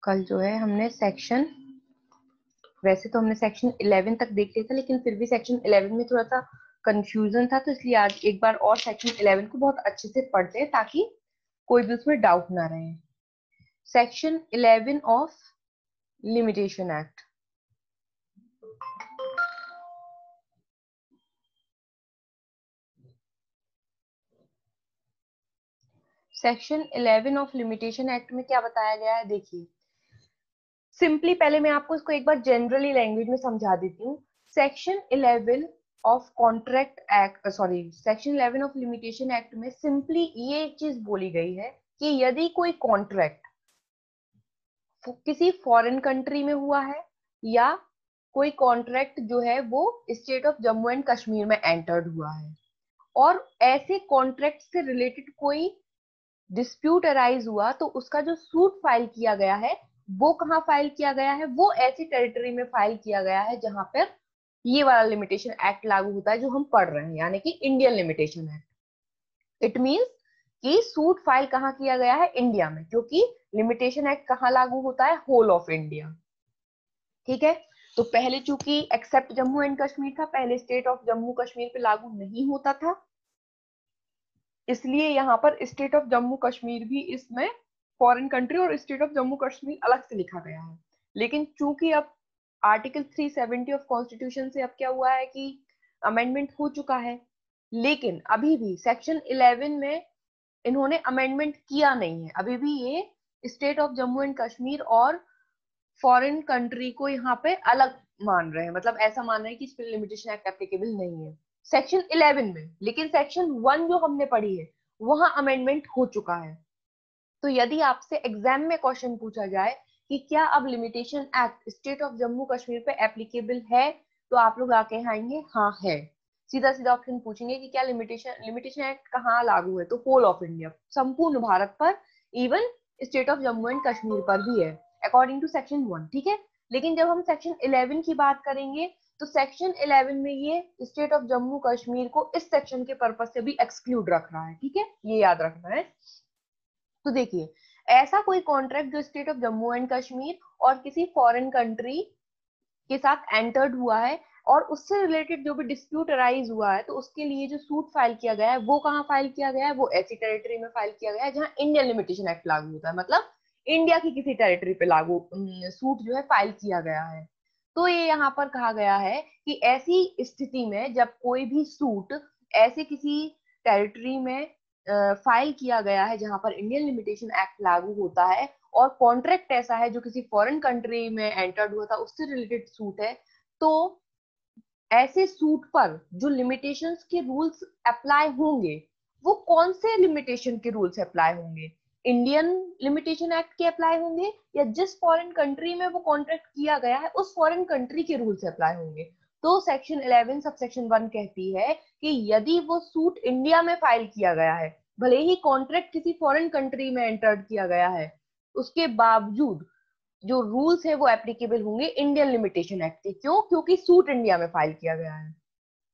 कल जो है हमने वैसे तो हमने सेक्शन 11 तक देख लिया था, लेकिन फिर भी सेक्शन 11 में थोड़ा सा कंफ्यूजन था, तो इसलिए आज एक बार और सेक्शन 11 को बहुत अच्छे से पढ़ते हैं ताकि कोई भी उसमें डाउट ना रहे। Section 11 of limitation act. Section 11 of limitation act में क्या बताया गया है, देखिए सिंपली पहले मैं आपको इसको एक बार जनरली लैंग्वेज में समझा देती हूँ। Section 11 of contract act, section 11 of limitation act में सिंपली ये एक चीज बोली गई है कि यदि कोई कॉन्ट्रैक्ट किसी फॉरेन कंट्री में हुआ है या कोई कॉन्ट्रैक्ट जो है वो state of Jammu and Kashmir में एंटर्ड हुआ है और ऐसे कॉन्ट्रैक्ट से रिलेटेड कोई डिस्प्यूट अराइज हुआ, तो उसका जो सूट फाइल किया गया है वो कहाँ फाइल किया गया है, वो ऐसी टेरिटरी में फाइल किया गया है जहां पर ये वाला लिमिटेशन एक्ट लागू होता है जो हम पढ़ रहे हैं, यानी कि Indian limitation act. It means कि सूट फाइल कहाँ किया गया है, इंडिया में, क्योंकि लिमिटेशन एक्ट कहाँ लागू होता है, होल ऑफ इंडिया। ठीक है, तो पहले चूंकि एक्सेप्ट जम्मू एंड कश्मीर था, पहले स्टेट ऑफ जम्मू कश्मीर पे लागू नहीं होता था, इसलिए यहाँ पर स्टेट ऑफ जम्मू कश्मीर भी इसमें फॉरेन कंट्री और स्टेट ऑफ जम्मू कश्मीर अलग से लिखा गया है। लेकिन चूंकि अब आर्टिकल 370 ऑफ कॉन्स्टिट्यूशन से अब क्या हुआ है कि अमेंडमेंट हो चुका है, लेकिन अभी भी सेक्शन 11 में इन्होंने अमेंडमेंट किया नहीं है। अभी भी ये state of Jammu and Kashmir और फॉरेन कंट्री को यहाँ पे अलग मान रहे हैं, मतलब ऐसा मान रहे हैं कि इस पर लिमिटेशन एक्ट एप्लीकेबल नहीं है सेक्शन 11 में। लेकिन सेक्शन 1 जो हमने पढ़ी है वहां अमेंडमेंट हो चुका है। तो यदि आपसे एग्जाम में क्वेश्चन पूछा जाए कि क्या अब limitation act state of Jammu Kashmir पे एप्लीकेबल है, तो आप लोग आके आएंगे हाँ है। सीधा सीधा ऑप्शन पूछेंगे कि क्या लिमिटेशन एक्ट कहाँ लागू है, तो होल ऑफ इंडिया, संपूर्ण भारत पर, even state of Jammu and Kashmir पर भी है अकॉर्डिंग टू सेक्शन 1। ठीक है, लेकिन जब हम सेक्शन 11 की बात करेंगे तो सेक्शन 11 में ये स्टेट ऑफ जम्मू कश्मीर को इस सेक्शन के पर्पज से भी एक्सक्लूड रख रहा है। ठीक है, ये याद रखना है। तो देखिए, ऐसा कोई कॉन्ट्रैक्ट जो state of Jammu and Kashmir और किसी फॉरेन कंट्री के साथ एंटर्ड हुआ है और उससे रिलेटेड जो भी डिस्प्यूट अराइज हुआ है, तो उसके लिए जो सूट फाइल किया गया है वो कहाँ फाइल किया गया है, वो ऐसी टेरिटरी में फाइल किया गया है जहां इंडियन लिमिटेशन एक्ट लागू होता है, मतलब इंडिया की किसी टेरिटरी पे लागू सूट जो है फाइल किया गया है। तो ये यहाँ पर कहा गया है कि ऐसी स्थिति में जब कोई भी सूट ऐसे किसी टेरिटरी में फाइल किया गया है जहां पर इंडियन लिमिटेशन एक्ट लागू होता है और कॉन्ट्रैक्ट ऐसा है जो किसी फॉरेन कंट्री में एंटर्ड हुआ था उससे रिलेटेड सूट है, तो ऐसे सूट पर जो लिमिटेशंस के रूल्स अप्लाई होंगे वो कौन से लिमिटेशन के रूल्स अप्लाई होंगे, इंडियन लिमिटेशन एक्ट के अप्लाई होंगे या जिस फॉरेन कंट्री में वो कॉन्ट्रैक्ट किया गया है उस फॉरेन कंट्री के रूल्स अप्लाई होंगे। तो सेक्शन 11 सब सेक्शन 1 कहती है कि यदि वो सूट इंडिया में फाइल किया गया है, भले ही कॉन्ट्रैक्ट किसी फॉरेन कंट्री में एंटर्ड किया गया है, उसके बावजूद जो रूल्स है वो एप्लीकेबल होंगे इंडियन लिमिटेशन एक्ट के। क्यों? क्योंकि सूट इंडिया में फाइल किया गया है।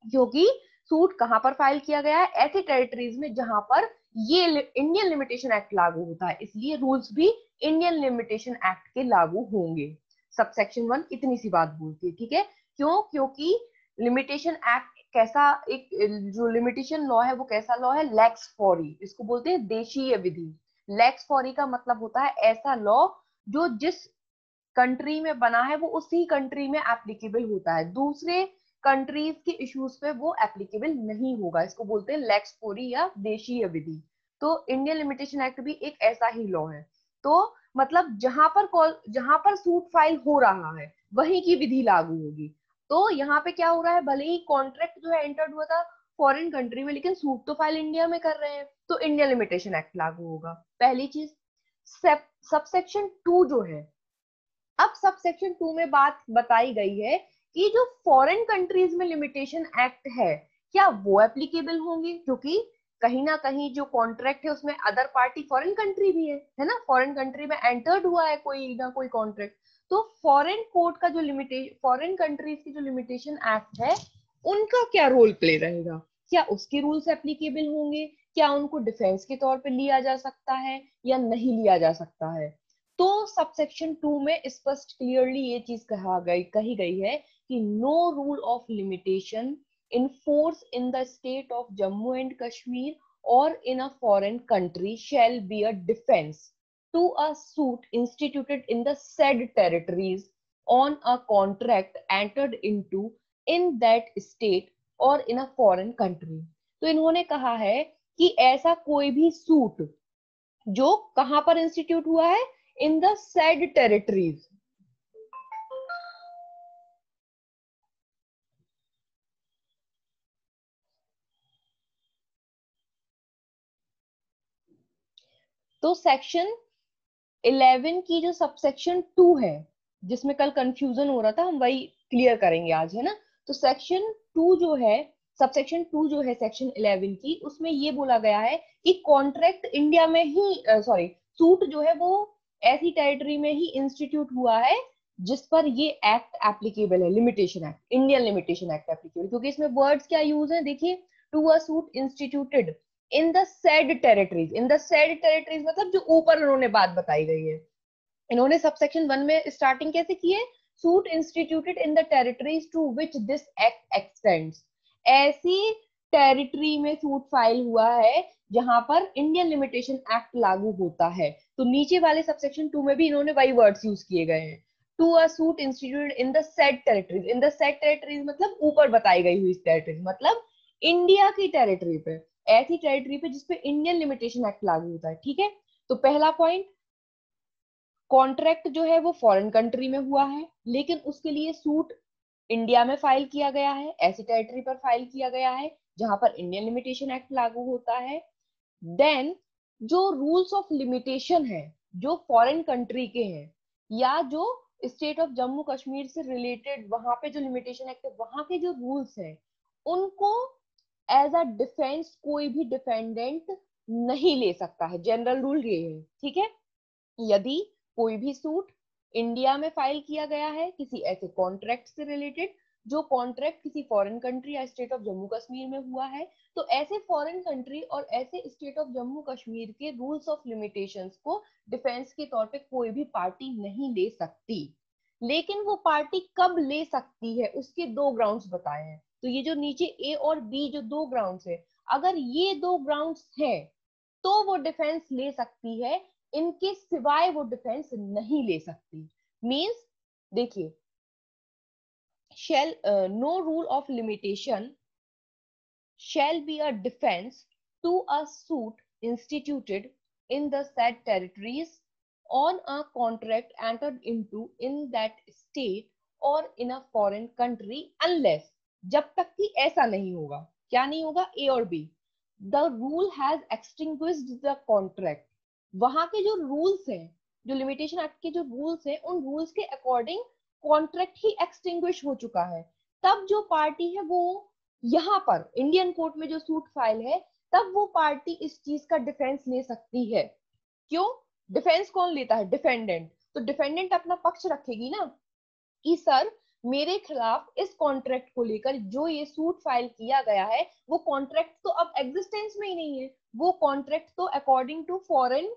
क्योंकि सूट कहां पर फाइल किया गया है, ऐसी टेरिटरीज में जहां पर ये इंडियन लिमिटेशन एक्ट लागू होता है, इसलिए रूल्स भी इंडियन लिमिटेशन एक्ट के लागू होंगे। सबसेक्शन 1 इतनी सी बात बोलती है। ठीक है, क्यों? क्योंकि लिमिटेशन एक्ट कैसा एक जो लिमिटेशन लॉ है वो कैसा लॉ है, लैक्स फॉरी, इसको बोलते हैं देशीय विधि। लैक्स फॉरी का मतलब होता है ऐसा लॉ जो जिस कंट्री में बना है वो उसी कंट्री में एप्लीकेबल होता है, दूसरे कंट्रीज के इश्यूज पे वो एप्लीकेबल नहीं होगा। इसको बोलते हैं लेक्स फोरी या देशीय विधि। तो इंडियन लिमिटेशन एक्ट भी एक ऐसा ही लॉ है। तो मतलब जहां पर सूट फाइल हो रहा है वहीं की विधि लागू होगी। तो यहाँ पे क्या हो रहा है, भले ही कॉन्ट्रैक्ट जो है एंटर्ड हुआ था फॉरेन कंट्री में, लेकिन सूट तो फाइल इंडिया में कर रहे हैं, तो इंडियन लिमिटेशन एक्ट लागू होगा, पहली चीज। सबसेक्शन 2 जो है, अब सब सेक्शन 2 में बात बताई गई है कि जो फॉरेन कंट्रीज में लिमिटेशन एक्ट है क्या वो एप्लीकेबल होंगे, क्योंकि कहीं ना कहीं जो कॉन्ट्रैक्ट है उसमें अदर पार्टी फॉरेन कंट्री भी है ना, फॉरेन कंट्री में एंटर्ड हुआ है कोई ना कोई कॉन्ट्रैक्ट। तो फॉरेन कोर्ट का जो लिमिटेशन, फॉरेन कंट्रीज की जो लिमिटेशन एक्ट है उनका क्या रोल प्ले रहेगा, क्या उसके रूल्स एप्लीकेबल होंगे, क्या उनको डिफेंस के तौर पे लिया जा सकता है या नहीं लिया जा सकता है। तो सबसेक्शन 2 में स्पष्ट क्लियरली ये चीज कही गई है कि no rule of limitation in force in the state of Jammu and Kashmir और in a foreign country shall be a defence to a suit instituted in the said territories on a contract entered into in that state और in a foreign country. तो इन्होंने कहा है कि ऐसा कोई भी सूट जो कहां पर इंस्टीट्यूट हुआ है, इन द सेड टेरिटरीज, तो सेक्शन 11 की जो सबसेक्शन 2 है, जिसमें कल कंफ्यूजन हो रहा था, हम वही क्लियर करेंगे आज, है ना। तो सेक्शन 2 जो है, सबसेक्शन 2 जो है सेक्शन 11 की, उसमें ये बोला गया है कि कॉन्ट्रैक्ट इंडिया में ही, सॉरी, सूट जो है वो ऐसी टेरिटरी में ही इंस्टीट्यूट हुआ है जिस पर ये एक्ट एप्लीकेबल है, limitation act, Indian limitation act applicable, क्योंकि इसमें वर्ड्स क्या यूज है, देखिए, to a suit instituted in the said territories, in the said territories मतलब जो ऊपर उन्होंने बात बताई गई है। इन्होंने सबसेक्शन 1 में स्टार्टिंग कैसे की है, suit instituted in the territories to which this act extends, ऐसी टेरिटरी में सूट फाइल हुआ है जहां पर इंडियन लिमिटेशन एक्ट लागू होता है। तो नीचे वाले सबसेक्शन 2 में भी इन्होंने वही वर्ड्स यूज किए गए हैं, to a suit instituted in the said territories, in the said territories मतलब ऊपर बताई गई हुई टेरिटरीज, मतलब इंडिया की टेरिटरी पे, ऐसी टेरिटरी पे जिसपे इंडियन लिमिटेशन एक्ट लागू होता है, ठीक है। तो पहला पॉइंट, कॉन्ट्रैक्ट जो है वो फॉरेन कंट्री में हुआ है, लेकिन उसके लिए सूट इंडिया में फाइल किया गया है, ऐसी टेरिटरी पर फाइल किया गया है जहां पर इंडियन लिमिटेशन एक्ट लागू होता है। देन जो रूल्स ऑफ लिमिटेशन है जो फॉरेन कंट्री के हैं, या जो स्टेट ऑफ जम्मू कश्मीर से रिलेटेड वहां पे जो लिमिटेशन एक्ट है वहां के जो रूल्स हैं, उनको एज अ डिफेंस कोई भी डिफेंडेंट नहीं ले सकता है, जनरल रूल ये है, ठीक है। यदि कोई भी सूट इंडिया में फाइल किया गया है किसी ऐसे कॉन्ट्रैक्ट से रिलेटेड, जो कॉन्ट्रैक्ट किसी फॉरेन कंट्री या स्टेट ऑफ जम्मू कश्मीर में हुआ है, तो ऐसे फॉरेन कंट्री और ऐसे स्टेट ऑफ जम्मू कश्मीर के रूल्स ऑफ लिमिटेशंस को डिफेंस के तौर पे कोई भी पार्टी नहीं ले सकती। लेकिन वो पार्टी कब ले सकती है, उसके दो ग्राउंड्स बताए हैं। तो ये जो नीचे ए और बी जो दो ग्राउंड्स है, अगर ये दो ग्राउंड्स हैं तो वो डिफेंस ले सकती है, इनके सिवाय वो डिफेंस नहीं ले सकती। मींस देखिए, no rule of limitation shall be a defense to a suit instituted in the said territories on a contract entered into in that state or in a foreign country unless, जब तक कि ऐसा नहीं होगा, क्या नहीं होगा, ए और B, the rule has extinguished the contract, वहां के जो रूल्स हैं, जो लिमिटेशन एक्ट के जो रूल्स हैं, उन रूल्स के अकॉर्डिंग कॉन्ट्रैक्ट ही एक्सटिंग्विश हो चुका है, तब जो पार्टी है वो यहाँ पर इंडियन कोर्ट में जो सूट फाइल है, तब वो पार्टी इस चीज का डिफेंस ले सकती है। क्यों? डिफेंस कौन लेता है? डिफेंडेंट। तो डिफेंडेंट अपना पक्ष रखेगी ना कि सर मेरे खिलाफ इस कॉन्ट्रैक्ट को लेकर जो ये सूट फाइल किया गया है, वो कॉन्ट्रैक्ट तो अब एग्जिस्टेंस में ही नहीं है, वो कॉन्ट्रैक्ट तो according to foreign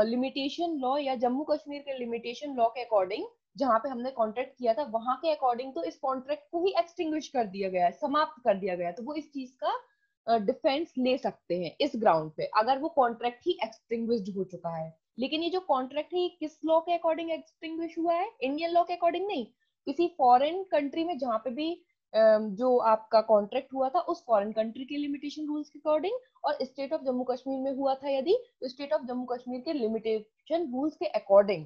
limitation law या जम्मू कश्मीर के लिमिटेशन लॉ के अकॉर्डिंग, जहां पे हमने कॉन्ट्रैक्ट किया था वहां के अकॉर्डिंग तो इस कॉन्ट्रैक्ट को ही एक्सटिंग्विश कर दिया गया है, समाप्त कर दिया गया है, तो वो इस चीज का डिफेंस ले सकते हैं इस ग्राउंड पे, अगर वो कॉन्ट्रैक्ट ही एक्सटिंग्विश्ड हो चुका है। लेकिन ये जो कॉन्ट्रैक्ट है ये किस लॉ के अकॉर्डिंग एक्सटिंग्विश हुआ है? इंडियन लॉ के अकॉर्डिंग नहीं, किसी फॉरेन कंट्री में जहां पे भी जो आपका कॉन्ट्रैक्ट हुआ था उस फॉरेन कंट्री के लिमिटेशन रूल्स के अकॉर्डिंग, और स्टेट ऑफ जम्मू कश्मीर में हुआ था यदि, तो स्टेट ऑफ जम्मू कश्मीर के लिमिटेशन रूल्स के अकॉर्डिंग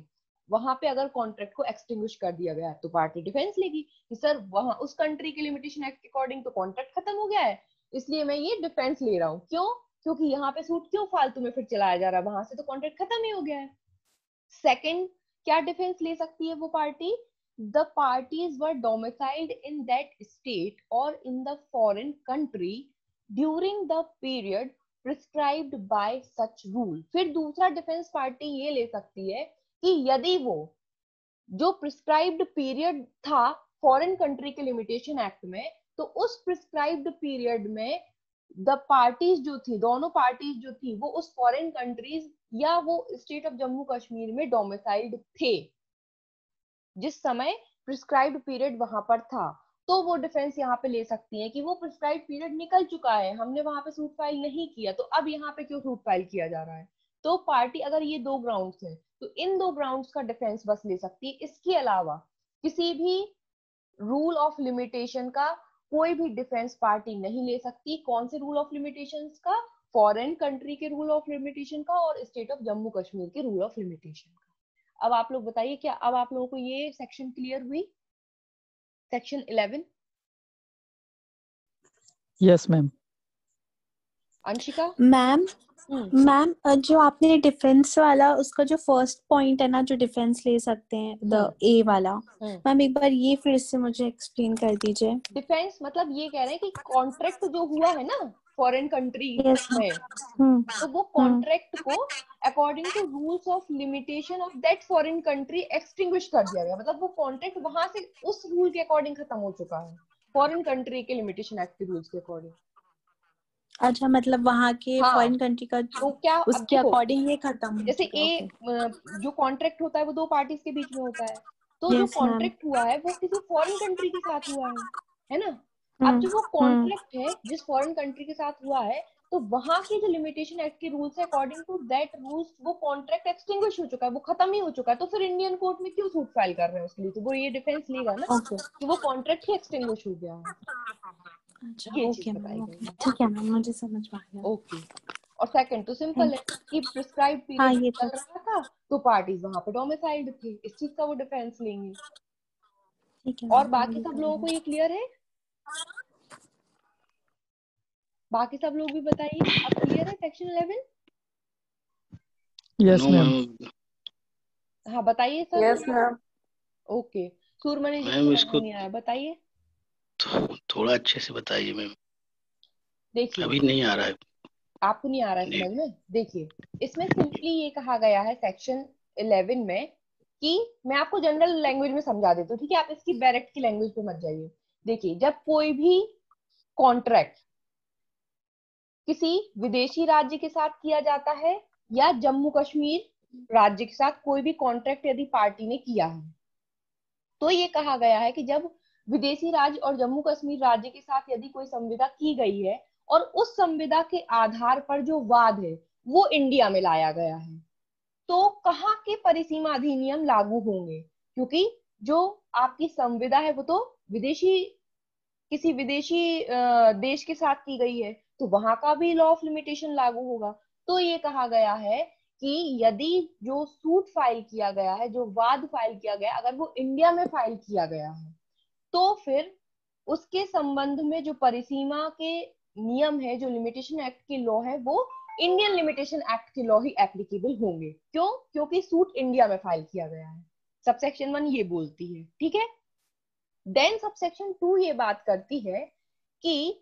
वहां पे अगर कॉन्ट्रैक्ट को एक्सटिंग्विश कर दिया गया है तो पार्टी डिफेंस लेगी कि सर वहां उस कंट्री के लिमिटेशन एक्ट के अकॉर्डिंग तो कॉन्ट्रैक्ट खत्म हो गया है, इसलिए मैं ये डिफेंस ले रहा हूँ। क्यों? क्योंकि यहाँ पे सूट क्यों फालतू में फिर चलाया जा रहा है, वहां से तो कॉन्ट्रैक्ट खत्म ही हो गया है। सेकंड क्या डिफेंस ले सकती है वो party? the parties were domiciled in that state or in the foreign country during the period prescribed by such rule। फिर दूसरा डिफेंस पार्टी ये ले सकती है कि यदि वो जो प्रिस्क्राइब्ड पीरियड था फॉरेन कंट्री के लिमिटेशन एक्ट में, तो उस प्रिस्क्राइब्ड पीरियड में द पार्टीज जो थी, दोनों पार्टीज जो थी वो उस फॉरेन कंट्रीज या वो स्टेट ऑफ जम्मू कश्मीर में डोमिसाइल्ड थे जिस समय प्रिस्क्राइब्ड पीरियड वहां पर था। तो वो डिफेंस यहाँ पे ले सकती है कि वो प्रिस्क्राइब्ड पीरियड निकल चुका है, हमने वहां पे सूट फाइल नहीं किया, तो अब यहाँ पे क्यों सूट फाइल किया जा रहा है। तो पार्टी अगर ये दो ग्राउंड्स हैं तो इन दो ग्राउंड्स का डिफेंस बस ले सकती है, इसके अलावा किसी भी रूल ऑफ लिमिटेशन का कोई भी डिफेंस पार्टी नहीं ले सकती। कौन से रूल ऑफ लिमिटेशन का? फॉरेन कंट्री के रूल ऑफ लिमिटेशन का और स्टेट ऑफ जम्मू कश्मीर के रूल ऑफ लिमिटेशन का। अब आप लोग बताइए, क्या अब आप लोगों को ये सेक्शन क्लियर हुई, section 11? Yes ma'am. Anshika? Ma'am ma'am जो आपने डिफेंस वाला उसका जो फर्स्ट पॉइंट है ना, जो डिफेंस ले सकते हैं, द ए वाला, मैम एक बार ये फिर से मुझे एक्सप्लेन कर दीजिए। डिफेंस मतलब ये कह रहे हैं कि कॉन्ट्रैक्ट जो हुआ है ना फॉरेन कंट्री में, तो वो कॉन्ट्रैक्ट को according to rules of limitation of that foreign country extinguish कर दिया गया। मतलब वो कॉन्ट्रैक्ट वहां से उस रूल के अकॉर्डिंग खत्म हो चुका है, फॉरेन कंट्री के लिमिटेशन एक्ट के रूल्स के अकॉर्डिंग। अच्छा, मतलब वहां के फॉरेन कंट्री का तो क्या उसके अकॉर्डिंग ये खत्म हो जैसे ए जो कॉन्ट्रैक्ट होता है वो दो पार्टीज के बीच में होता है, तो जो कॉन्ट्रैक्ट हुआ है वो किसी फॉरेन कंट्री के साथ हुआ है ना। अब जो वो कॉन्ट्रैक्ट है जिस फॉरेन कंट्री के साथ हुआ है, तो वहां के जो लिमिटेशन एक्ट के रूल्स है अकॉर्डिंग टू दैट रूल्स वो कॉन्ट्रैक्ट एक्सटिंग्विश हो चुका है, वो खत्म ही हो चुका है। तो फिर इंडियन कोर्ट में क्यों सूट फाइल कर रहे हैं उसके लिए? तो वो ये डिफेंस लेगा ना कि वो कॉन्ट्रैक्ट ही एक्सटिंग्विश हो गया है। अच्छा, ये ओके चीज बताई मैम, गई है। ठीक है मैम, मुझे समझ में आ गया। ओके। और सेकंड तो सिंपल है कि प्रिस्क्राइब पीरियड चल रहा था तो पार्टीज वहां पे डोमिसाइल्ड थी, इस चीज का वो डिफेंस लेंगे। ठीक है। और बाकी सब लोगों को ये क्लियर है? बाकी सब लोग भी बताइए, अब क्लियर है सेक्शन 11? Yes ma'am. हाँ बताइए सर। Yes ma'am. ओके, सूरमणि जी मैम को इसको नहीं आया, बताइए। थोड़ा अच्छे से बताइए मैम, देखिए अभी नहीं आ रहा है। आपको नहीं आ रहा है समझ में? देखिए इसमें सिंपली ये कहा गया है सेक्शन 11 में कि मैं आपको जनरल लैंग्वेज में समझा देती हूँ, ठीक है? आप इसकी डायरेक्ट की लैंग्वेज पे मत जाइए। देखिए, जब कोई भी कॉन्ट्रैक्ट किसी विदेशी राज्य के साथ किया जाता है या जम्मू कश्मीर राज्य के साथ कोई भी कॉन्ट्रैक्ट यदि पार्टी ने किया है, तो ये कहा गया है कि जब विदेशी राज्य और जम्मू कश्मीर राज्य के साथ यदि कोई संविदा की गई है और उस संविदा के आधार पर जो वाद है वो इंडिया में लाया गया है, तो कहाँ के परिसीमा अधिनियम लागू होंगे? क्योंकि जो आपकी संविदा है वो तो किसी विदेशी देश के साथ की गई है, तो वहां का भी लॉ ऑफ लिमिटेशन लागू होगा। तो ये कहा गया है कि यदि जो सूट फाइल किया गया है, जो वाद फाइल किया गया है, अगर वो इंडिया में फाइल किया गया है, तो फिर उसके संबंध में जो परिसीमा के नियम है, जो लिमिटेशन एक्ट के लॉ है, वो इंडियन लिमिटेशन एक्ट के लॉ ही एप्लीकेबल होंगे। क्यों? क्योंकि सूट इंडिया में फाइल किया गया है। सबसेक्शन 1 ये बोलती है, ठीक है। देन सबसेक्शन 2 ये बात करती है कि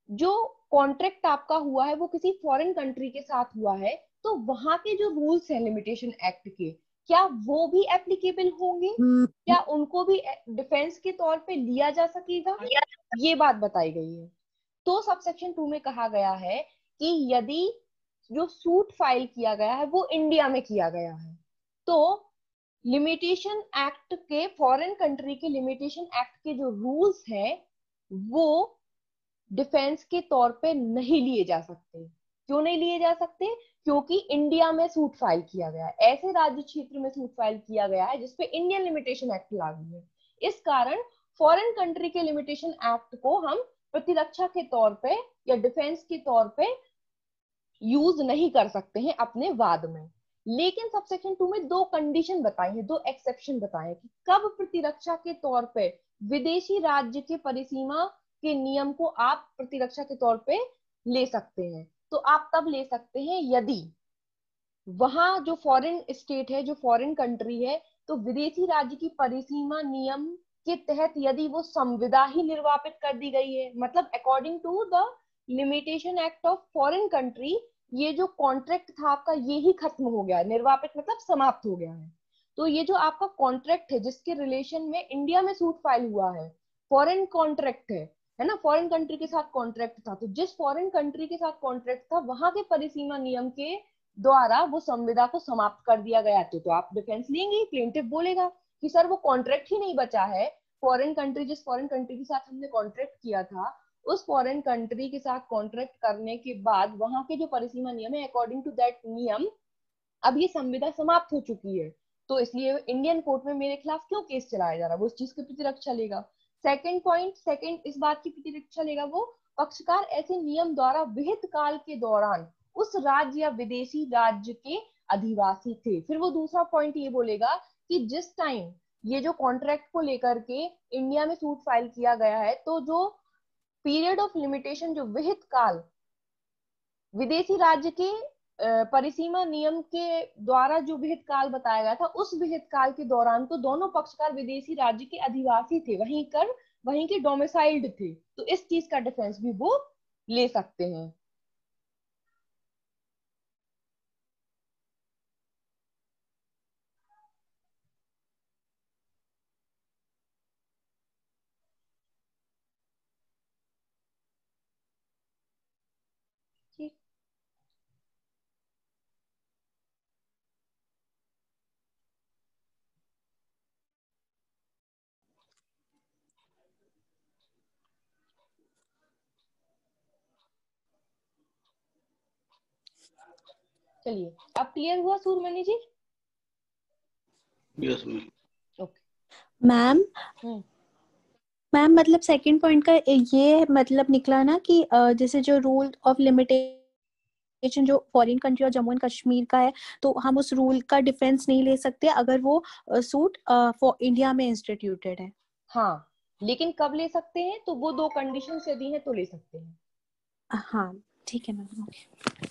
जो कॉन्ट्रैक्ट आपका हुआ है वो किसी फॉरेन कंट्री के साथ हुआ है, तो वहां के जो रूल्स हैं लिमिटेशन एक्ट के, क्या वो भी एप्लीकेबल होंगे? क्या उनको भी डिफेंस के तौर पे लिया जा सकेगा? ये बात बताई गई है। तो सबसेक्शन 2 में कहा गया है कि यदि जो सूट फाइल किया गया है वो इंडिया में किया गया है, तो लिमिटेशन एक्ट के, फॉरेन कंट्री के लिमिटेशन एक्ट के जो रूल्स हैं वो डिफेंस के तौर पे नहीं लिए जा सकते। क्यों नहीं लिए जा सकते? क्योंकि इंडिया में सूट फाइल किया गया है, ऐसे राज्य क्षेत्र में सूट फाइल किया गया है जिसपे इंडियन लिमिटेशन एक्ट लागू है। इस कारण फॉरेन कंट्री के लिमिटेशन एक्ट को हम प्रतिरक्षा के तौर पे या डिफेंस के तौर पे यूज नहीं कर सकते हैं अपने वाद में। लेकिन सबसेक्शन 2 में दो कंडीशन बताई है, दो एक्सेप्शन बताए कि कब प्रतिरक्षा के तौर पे विदेशी राज्य के परिसीमा के नियम को आप प्रतिरक्षा के तौर पे ले सकते हैं। तो आप तब ले सकते हैं यदि वहां जो फॉरेन स्टेट है, जो फॉरेन कंट्री है, तो विदेशी राज्य की परिसीमा नियम के तहत यदि वो संविदा ही निर्वापित कर दी गई है, मतलब according to the limitation act of foreign country, ये जो कॉन्ट्रैक्ट था आपका ये ही खत्म हो गया है, निर्वापित मतलब समाप्त हो गया है। तो ये जो आपका कॉन्ट्रैक्ट है जिसके रिलेशन में इंडिया में सूट फाइल हुआ है, फॉरेन कॉन्ट्रैक्ट है, है ना, फॉरेन कंट्री के साथ कॉन्ट्रैक्ट था, तो जिस फॉरेन कंट्री के साथ कॉन्ट्रैक्ट था वहां के परिसीमा नियम के द्वारा वो संविदा को समाप्त कर दिया गया। तो आप डिफेंस लेंगे, प्लेंटिफ बोलेगा कि सर वो कॉन्ट्रैक्ट ही नहीं बचा है, फॉरेन कंट्री, जिस फॉरेन कंट्री के साथ हमने कॉन्ट्रैक्ट किया था उस फॉरेन कंट्री के साथ कॉन्ट्रैक्ट करने के बाद वहां के जो परिसीमा नियम है, अकॉर्डिंग टू दैट नियम अब ये संविदा समाप्त हो चुकी है, तो इसलिए इंडियन कोर्ट में मेरे खिलाफ क्यों केस चलाया जा रहा है, वो इस चीज की प्रतिरक्षा लेगा। सेकंड पॉइंट, सेकंड इस बात की प्रतिरक्षा लेगा वो, पक्षकार ऐसे नियम द्वारा विहित काल के दौरान उस राज्य या विदेशी राज्य के अधिवासी थे। फिर वो दूसरा पॉइंट ये बोलेगा कि जिस टाइम ये जो कॉन्ट्रैक्ट को लेकर के इंडिया में सूट फाइल किया गया है, तो जो पीरियड ऑफ लिमिटेशन, जो विहित काल विदेशी राज्य के परिसीमा नियम के द्वारा जो विहित काल बताया गया था, उस विहित काल के दौरान तो दोनों पक्षकार विदेशी राज्य के अधिवासी थे, वहीं के डोमिसाइल्ड थे, तो इस चीज का डिफेंस भी वो ले सकते हैं। चलिए, अब क्लियर हुआ Suramani ji? Yes ma'am. Okay ma'am, ma'am मतलब सेकंड पॉइंट का ये मतलब निकला ना कि जैसे जो रूल ऑफ लिमिटेशन जो फॉरेन कंट्री और जम्मू एंड कश्मीर का है, तो हम उस रूल का डिफेंस नहीं ले सकते अगर वो सूट फॉर इंडिया में इंस्टीट्यूटेड है। हाँ, लेकिन कब ले सकते हैं, तो वो दो कंडीशन यदि हैं तो ले सकते हैं। हाँ ठीक है मैम, ओके।